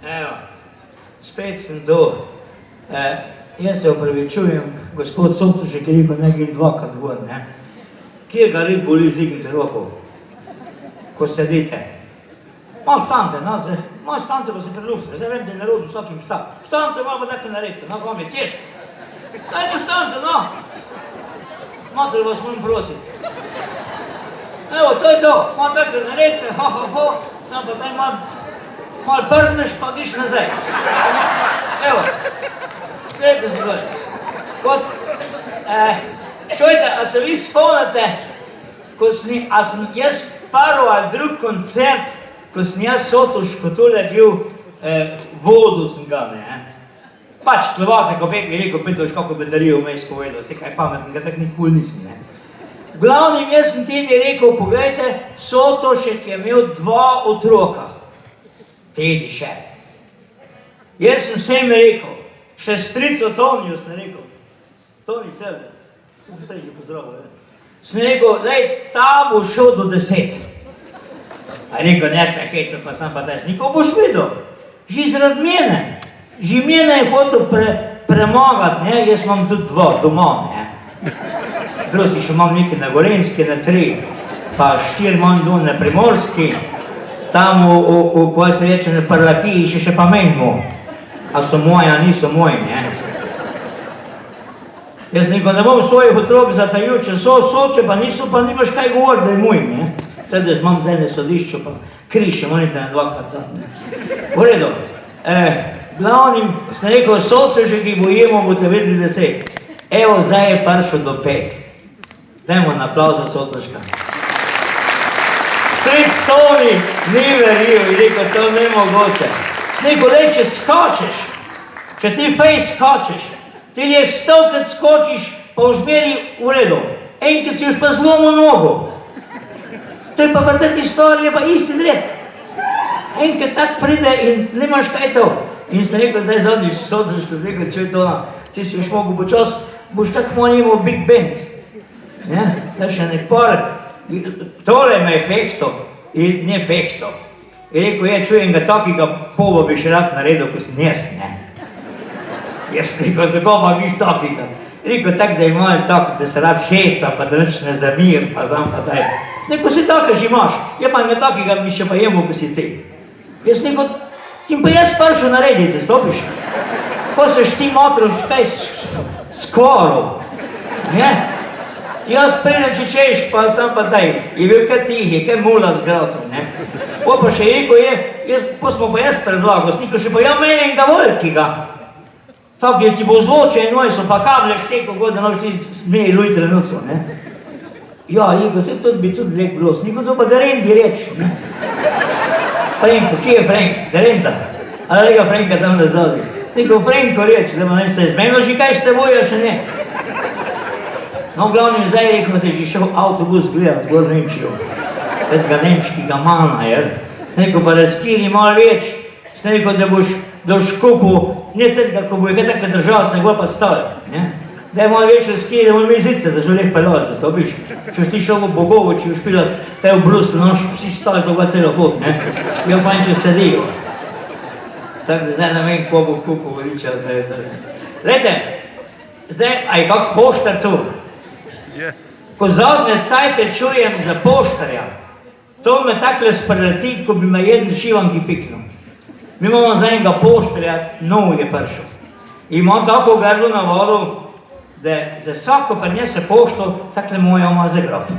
Evo, spet sem tu. Jaz se opravičujem, gospod Soptušek je rekel, ne grem dvakrat gor, ne. Kjer ga res boli, dvignite roko, ko sedite. Malo vstante, no, malo vstante, pa se prelufte. Zdaj vem, da je narod vsakim vstav. Vstante, malo pa dajte naredite, no, vam je težko. Dajte vstante, no. Mater, vas moram prositi. Evo, to je to, malo dajte naredite, sam pa daj malo prneš, pa giš nazaj. Evo, sredite se gori. Čujte, a se vi spomnite, a sem jaz prvi ali drug koncert, ko sem jaz Sotoško tole bil, vodu sem ga, ne. Pač, klevase, ko pek je rekel, Petrovič, kako bedarijo vmes povedal, vse kaj pametnega, tak nikoli nisem, ne. V glavnem, jaz sem tedi rekel, poglejte, Sotošek je imel 2 otroka. Tedi še. Jaz sem vsem rekel, še strico Tonijo sem rekel. Toni Servis, sem prej že pozdravil, ne. Sem rekel, daj, ta bo šel do 10. A rekel, ne se hecati, pa sam pa daj, niko boš videl. Že zaradi mene. Že mene je hotel premagati, ne, jaz imam tudi 2 doma, ne. Drugi še imam nekaj na Gorenjski, na 3, pa 4 imam dol na Primorski, tam ko se reče na Parlakiji, še pa menjmo. A so moji, a niso moji, ne. Jaz nekaj ne bom svojih otrok zatajil, če so, če pa niso, pa nimaš kaj govoriti, da je moj, ne. Teda imam zdaj na sodišču, pa kriše, morate na 2krat dati, ne. V redu. Glavnim, sem rekel, Sotošek, ki bojimo, boste vedeli 10. Evo, zdaj je prišel do 5. Dajmo na aplauz za Sotoška. Stric Toni ni veril in rekel, to ne mogoče. Sem rekel, lej, če skočiš, če ti fej skočiš, ti je 100krat skočiš, pa v zmeri v redu. Enkrat si už pa zlomil nogo. To je pa pri tej istoriji pa isti drek. Enkrat tak pride in nimaš kaj to. In sem rekel, zdaj zadiš Sotoško, zdaj rekel, če je to, ti si už mogel počas, boš tak malo imel big band. Da še nek par, tole me je fehto in ne fehto. In rekel, čujem ga takega poba bi še rad naredil, ko sem jaz, ne. Jaz rekel, zakaj pa biš takega? Rekel, tak, da je malo tako, da se rad heca, pa da nič ne zamir, pa znam pa daj. Jaz rekel, si tako že imaš, je pa me takega bi še pa jemo, ko si ti. Jaz rekel, ti pa jaz pršel narediti, stopiš? Ko seš ti motroš, kaj skoro, ne? Jaz pridem, če češ, pa sam pa daj, je bil kaj tihi, kaj mula zgratil, ne? Pa še rekel je, pa smo pa jaz predlagal, snikal še pa ja menim ga velikega. Tako je ti bo zvoče in moj so pa kable štekal, god da noč ti smeji luj trenuco, ne? Ja, rekel, se tudi bi tudi lep bilo, snikal to pa Derendi reč, ne? Frenko, kje je Frenk? Derenda? Ali rega Frenka tam nazadnji? Snikal Frenko reč, da ne se je zmenilo že kaj ste bojo, še ne? No, v glavnem, zdaj je rekel, da je že šel avtobus gledati gor v Nemčijo. Tega nemškega mana, jel? Sem rekel, pa razkiri malo več. Sem rekel, da boš doškupil, ne tega, ko bo je kaj taka država, sem gor pa stavil, ne? Da je malo več razkiri, da bomo imeli zice, da so leh peljati, zastopiš. Če boš ti šel v Bogovo, če boš pilat, taj v Brusel, noš vsi stali toga celo pot, ne? Jo fajn, če sedijo. Tako da zdaj ne vem, ko bo kupil voliča, zdaj je to. Lejte, zdaj, a je kak poštar tu? Ko zadnje cajte čujem za poštarja, to me takle spreleti, ko bi me jedli šivanki piknil. Mi imamo za enega poštarja, nov je prišel. Ima tako grlo na vodu, da za vsako prinese pošto, takle moja ima zagrab.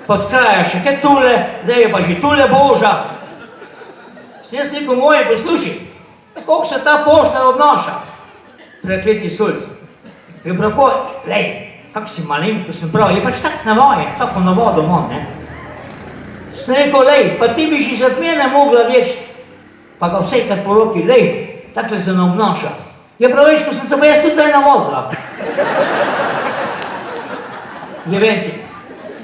Pod kraja še kaj tule, zdaj je pa že tule boža. Sem jaz rekel, moje, posluši, kako se ta poštar obnaša? Prekleti sulc. Je pravo, lej, kak si malenko, sem prav, je pač tak navajen, tako na vodo ima, ne. Sem rekel, lej, pa ti bi že zad mene mogla reči, pa ga vsekrat po roki, lej, takle se ne obnaša. Je prav, veš, ko sem se pa jaz tudi zdaj navodila. Je venti.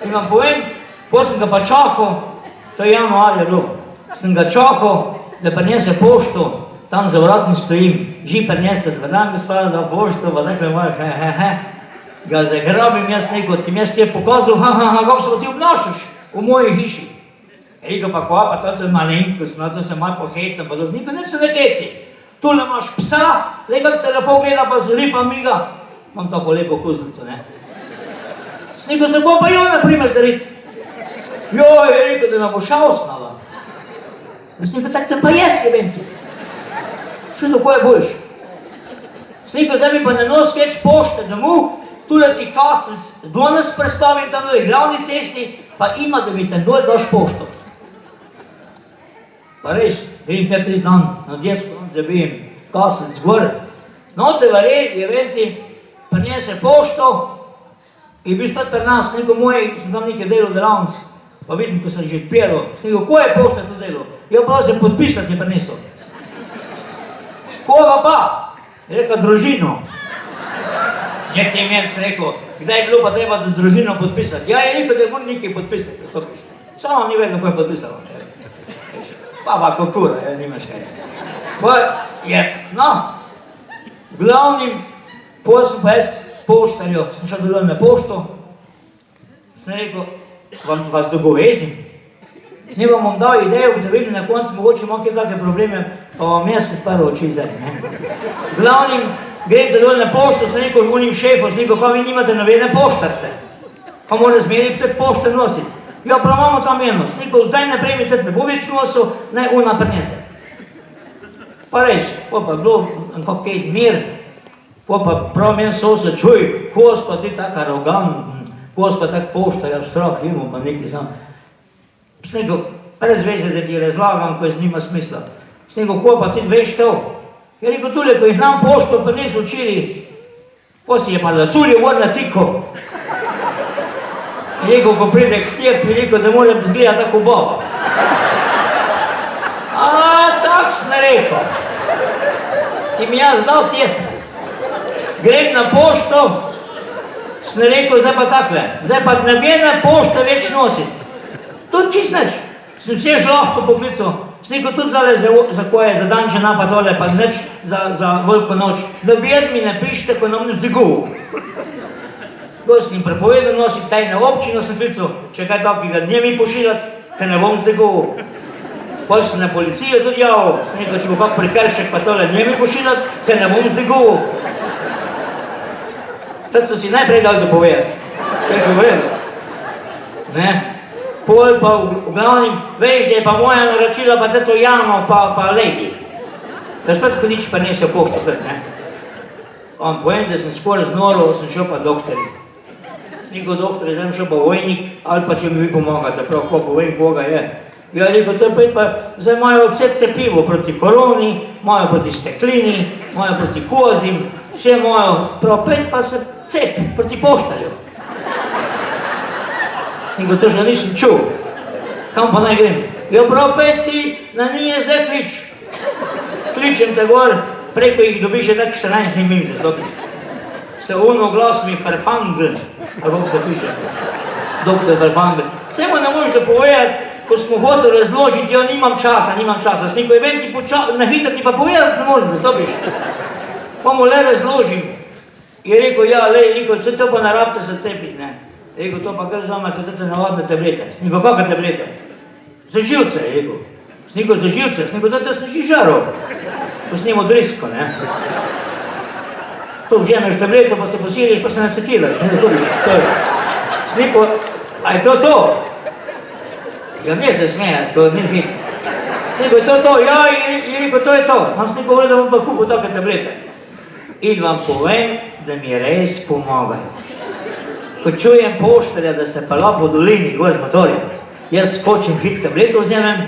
In vam povem, ko sem ga pa čakal, to je januarja bilo, sem ga čakal, da prinese pošto, tam za vratni stojim, že prinese 2 dan, gospoda, da pošto, pa takle malo, ga zagrabim, jaz rekel, ti jaz ti je pokazal, kako se ti obnašaš v moji hiši. Rekel pa, ko pa to je malenkost, no to se malo pohecam, pa to niko nič se ne heci. Tule imaš psa, le kako te lepo gleda, pa zeli pa miga. Imam tako lepo kuznico, ne. Sniko se bo pa jo, na primer, zarit. Joj, je rekel, da me bo šausnala. Sniko, tak te pa jes, jebem ti. Še do koje boljš. Sniko, zdaj mi pa ne nos več pošte domov, tule ti kaselc, danes predstavim tam na glavni cesti, pa ima, da mi tam dol daš pošto. Pa res, grem te 3 dan na desko, zabijem kaselc gor. Note v red, je venti, prinese pošto in bil spet pri nas, neko moj, sem tam nekaj delal delavnic, pa vidim, ko sem že odpiral, sem rekel, ko je pošta to delo? Ja, pa se podpisati je prinesel. Koga pa? Je rekla, družino. Nek ti meni sem rekel, kdaj je bilo pa treba za družino podpisati? Ja, je rekel, da je mora nekaj podpisati, stopiš. Samo ni vedno, ko je podpisalo. Pa kukura, nimaš kaj. Pa je, no, glavnim, potem sem pa jaz poštarjo, sem šel dolje na pošto, sem rekel, vas dogovezim. Ne vam bom dal idejo, boste videli na koncu, mogoče imam kaj take probleme, pa vam jaz odprl oči zdaj, ne. Glavnim, grem dolje na pošto, sem rekel žgunim šefom, sem rekel, vi nimate nobene poštarce, pa mora zmeri tudi pošte nositi. Ja, prav imamo tam eno, sem rekel, zdaj naprej mi tudi ne bo več nosil, naj ona prinese. Pa res, pa je bilo nekako kaj mir, pa prav meni sosed, čuj, kos pa ti tak aroganten, kos pa tak poštarja v strah imel, pa nekaj sam. Sem rekel, brez veze, da ti razlagam, ko je nima smisla. Sem rekel, ko pa ti veš to? Je rekel, tule, ko jih nam pošto prinesel včeraj, pa si je pa lasulil gor na tiko. Je rekel, ko pride k tebi, je rekel, da mora izgledati tako baba. Tak sem rekel. Ti mi jaz dal tebi. Grem na pošto, sem rekel, zdaj pa takle, zdaj pa nobene pošte več nositi. Tudi čist nič. Sem vse žlahto poklical. Sem rekel, tudi zdaj za koje, za dan žena pa tole, pa nič za veliko noč. Noben mi ne pišite, ko nam ne zdigu. Ko sem jim prepovedal nositi kaj na občino, sem klical, če kaj takega dne mi pošiljati, ker ne bom zdigu. Pa sem na policijo tudi javil, sem rekel, če bo kak prekršek pa tole dne mi pošiljati, ker ne bom zdigu. Tad so si najprej dali dopovedati. Sem rekel, v redu. Ne? Pol pa v glavnim, veš, da je pa moja naročila pa to Jano pa Lady. Da spet ko nič prinesel pošto tudi, ne. On povem, da sem skoraj znoril, sem šel pa doktorji. Rekel doktor, zdaj šel pa vojnik, ali pa če mi vi pomagate, prav ko povem, koga je. Ja, rekel, to je pa, zdaj imajo vse cepivo proti koroni, imajo proti steklini, imajo proti kozim, vse imajo, prav pa se cep proti poštarju. Sem ga to že nisem čul. Kam pa naj grem? Ja, prav ti na nije zdaj klič. Kličem te gor, preko jih dobiš še tak 14 dni mim se dobiš. Se ono glas mi Ferfangl, kako se piše. Doktor Ferfangl. Vse mu ne možeš da povedati, ko smo hoteli razložiti, ja, nimam časa. Sem rekel, ven ti na hitro ti pa povedati ne morem, se dobiš. Pa mu le razložim. Je rekel, ja, vse to pa ne rabite se cepiti, ne. Rekel, to pa kar vzamete, to je navadne tablete. Sem rekel, kakve tablete? Za živce, je rekel. Sem rekel, za živce, sem rekel, to se žižaro. Ko snimo drisko, ne. To vzemeš tableto, pa se posiliš, pa se nasekiraš, ne dobiš. Sem rekel, a je to? Ja, ne se smejati, ko ni hit. Sem rekel, to? Ja, je rekel, to je to. Sem rekel, da bom pa kupil take tablete. In vam povem, da mi res pomagajo. Ko čujem poštarja, da se pela po dolini, gor z motorjem, jaz skočim hit tableto vzemem,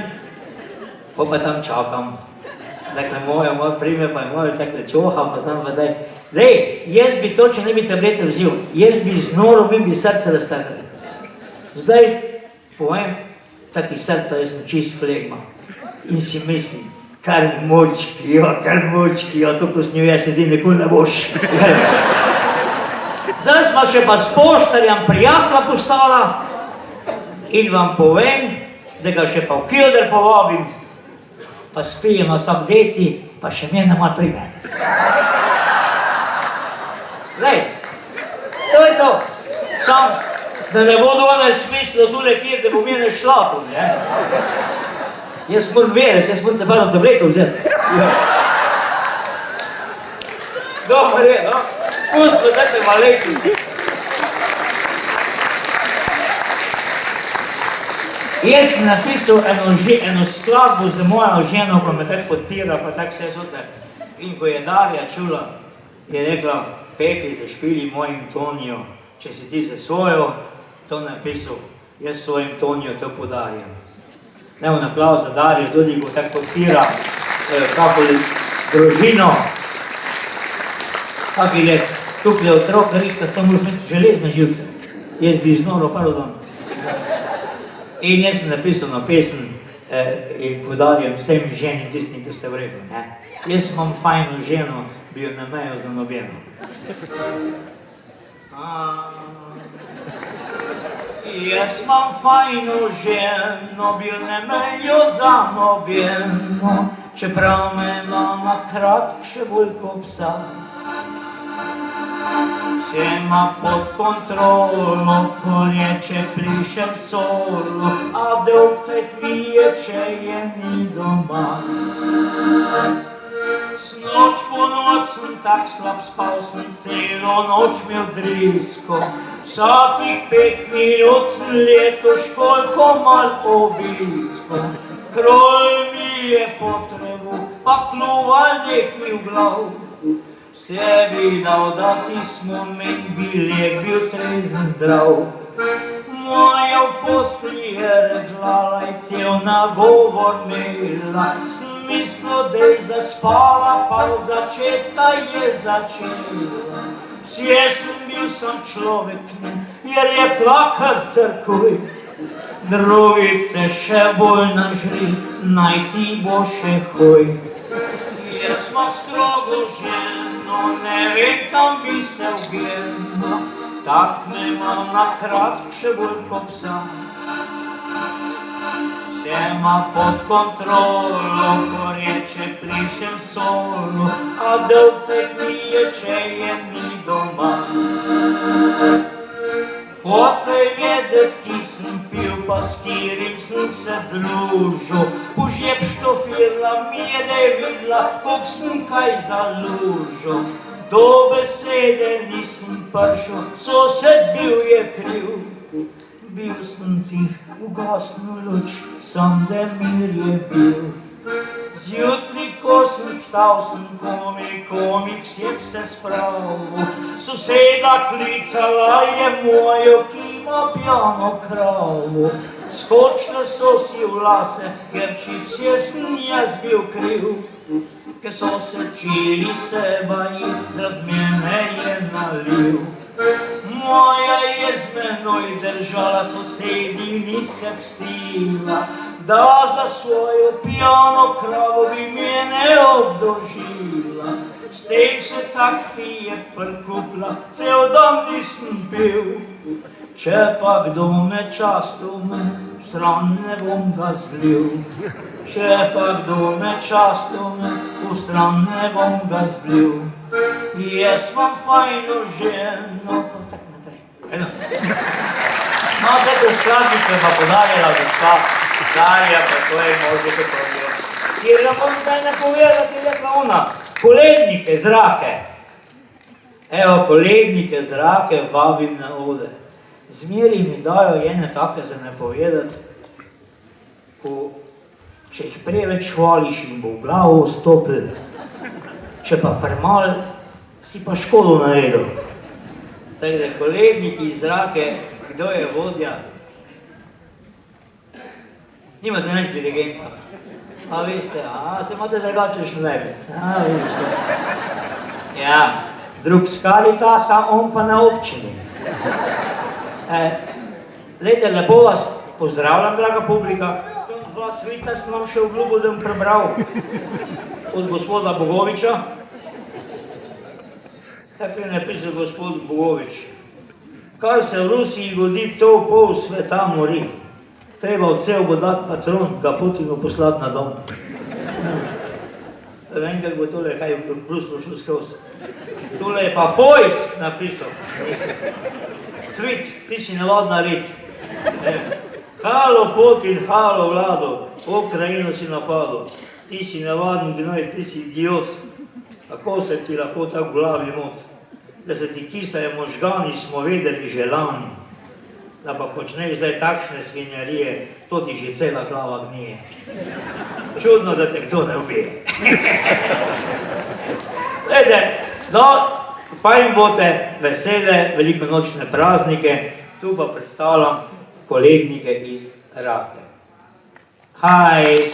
pa tam čakam. Takle moja prime, pa je moja takle čoha, pa sam pa daj. Dej, jaz bi to, če ne bi tablete vzil, jaz bi znoro, bi srce raztrgali. Zdaj, povem, taki srca, jaz sem čist flegma. In si mislim, kar močki, to ko s njo jaz sedi, nikoli ne boš. Zdaj smo še pa s poštarjem prijatelja postala in vam povem, da ga še pa v Kilder povabim, pa spijemo vsak deci, pa še mene malo prime. Lej, to je to. Sam Da ne bo dvane smislo tule, kjer te bo mene šla tu, ne? Jaz moram veriti, jaz moram te par tableto vzeti. Dobar je, no? Pustno, dajte malejki. Jaz sem napisal eno skladbo za mojo ženo, ko me tako podpira, pa tako vse sote. In ko je Darja čula, je rekla, Pepi, zašpili mojim Tonijo, če si ti za svojo, to napisal, jaz svojim Tonijo to podarjam. Evo naplav za Darjo, tudi ko tako podpira kako družino, kak je tukaj otrok rihta, to moraš imeti železne živce. Jaz bi znoro pardon. In jaz sem napisal na pesem in podarjam vsem ženim tistim, ki ste v redu, ne? Jaz imam fajno ženo, bi jo namejal za nobeno. Jaz imam fajno ženo, bi jo namejal za nobeno, čeprav me ima na kratk še bolj ko psa. Vse ima pod kontrolo, ko reče plišem solo, a dolgcajt mi je, če je ni doma. Noč po noč sem tak slab spal, sem celo noč imel drisko. Vsakih 5 minut sem leto školjko mal obisko. Kroj mi je potrebu, pa kluval neki v glav. Vse bi dal, da ti smo men bili, bil trezen zdrav. Moja v postelji je reglala in cel nagovor imela. Sem mislil, da je zaspala, pa od začetka je začela. Vse sem bil sam človek, jer je plakar crkvi. Drugice še bolj nažri, naj ti bo še hoj. Jaz imam strogo ženo, ne vem, kam bi se ugenila, tak me imam na kratk še bolj ko psa. Vse ima pod kontrolo, ko reče plišem solo, a dolgcajt mi je, če je ni doma. Hotel vedet, ki sem pil, pa s kirim sem se družil. Požep štofirla mi je, da je videla, koliko sem kaj zalužil. Do besede nisem prišel, sosed bil je kriv. Bil sem tih, ugasnil luč, sam da mir je bil. Zjutri, ko sem vstal, sem komik sjeb se spravil. Soseda klicala je mojo, ki ima pjano kravo. Skočile so si v lase, ker čisto sem jaz bil kriv. Ker so se čili seba in zaradi mene je nalil. Moja je z menoj držala, sosedi ni se pstila, da za svojo pjano kravo bi mene obdožila. S tem se tak mi je prkupla, cel dan nisem pil. Če pa kdo me častume, vstran ne bom ga zlil. Če pa kdo me častume, vstran ne bom ga zlil. Jaz imam fajno ženo, pa tak naprej. No, te skladnice pa podarjala gospa Darja pa svoje može Petrovijo. Kjer ga bom zdaj ne povedati, je rekla ona, kolednike zrake. Evo, kolednike zrake vabim na ode. Zmeri mi dajo ene take za ne povedati, ko če jih preveč hvališ in bo v glavo vstopil, če pa premal, si pa škodo naredil. Tako da koledniki iz zrake, kdo je vodja? Nimate nič dirigenta. A veste, se imate drugače šlevec. A veste. Ja, drug z Karitasa, on pa na občini. Lejte, lepo vas pozdravljam, draga publika. Sem 2 tvita, sem vam še obljubil, da bom prebral od gospoda Bogoviča. Tako je napisal gospod Bogovič. Kar se v Rusiji godi, to v pol sveta mori. Treba odsev bo dati patron, ga Putinu poslati na dom. Da vem, kako bo tole, kaj je Bruslo šel skozi. Tole je pa Hojs napisal. kvit, ti si navadna rit. Halo Putin, halo Vlado, Ukrajino si napadel. Ti si navaden gnoj, ti si idiot. Kako se ti lahko tako v glavi mot? Da se ti kisajo možgani, smo vedeli že lani. Da pa počneš zdaj takšne svinjarije, to ti že cela glava gnije. Čudno, da te kdo ne ubije. Glede, no, fajn bote, vesele, velikonočne praznike, tu pa predstavljam kolegnike iz Rake. Hi!